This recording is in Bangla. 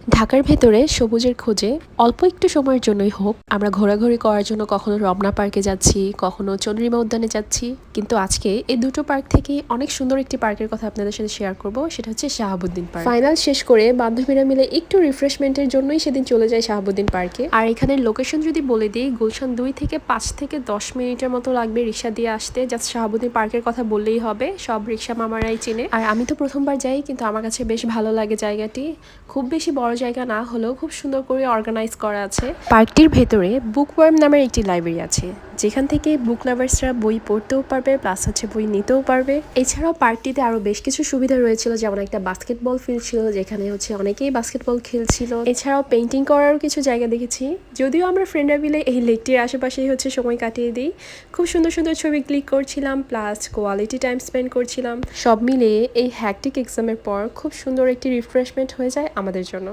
ঢাকার ভেতরে সবুজের খোঁজে অল্প একটু সময়ের জন্যই হোক আমরা ঘোরাঘুরি করার জন্য কখনো রমনা পার্কে যাচ্ছি, কখনো চন্দ্রিমা উদ্যানে যাচ্ছি। কিন্তু আজকে এই দুটো পার্ক থেকে অনেক সুন্দর একটি পার্কের কথা আপনাদের সাথে শেয়ার করব, সেটা হচ্ছে শাহাবুদ্দিন পার্ক। ফাইনাল শেষ করে বান্ধবীরা মিলে একটু রিফ্রেশমেন্টের জন্যই সেদিন চলে যায় শাহাবুদ্দিন পার্কে। আর এখানের লোকেশন যদি বলে দিই, গুলশান 2 থেকে 5 থেকে 10 মিনিটের মতো লাগবে রিক্সা দিয়ে আসতে। জাস্ট শাহাবুদ্দিন পার্কের কথা বললেই হবে, সব রিক্সা মামারাই চিনে। আর আমি তো প্রথমবার যাই, কিন্তু আমার কাছে বেশ ভালো লাগে জায়গাটি। খুব বেশি বড় জায়গা না হলেও খুব সুন্দর করে অর্গানাইজ করা আছে। পার্কটির ভেতরে বুকওয়ার্ম নামের একটি লাইব্রেরি আছে, যেখান থেকে বুক লাভার্সরা বই পড়তেও পারবে, প্লাস হচ্ছে বই নিতেও পারবে। এছাড়াও পার্কটিতে আরো বেশ কিছু সুবিধা রয়েছিল, যেমন একটা বাস্কেটবল ফিল্ড ছিল, যেখানে হচ্ছে অনেকেই বাস্কেটবল খেলছিল। এছাড়াও পেইন্টিং করারও কিছু জায়গা দেখেছি। যদিও আমরা ফ্রেন্ডরা মিলে এই লেকটির আশেপাশেই হচ্ছে সময় কাটিয়ে দিই। খুব সুন্দর সুন্দর ছবি ক্লিক করছিলাম, প্লাস কোয়ালিটি টাইম স্পেন্ড করছিলাম। সব মিলিয়ে এই হ্যাকটিক এক্সামের পর খুব সুন্দর একটি রিফ্রেশমেন্ট হয়ে যায় আমাদের জন্য।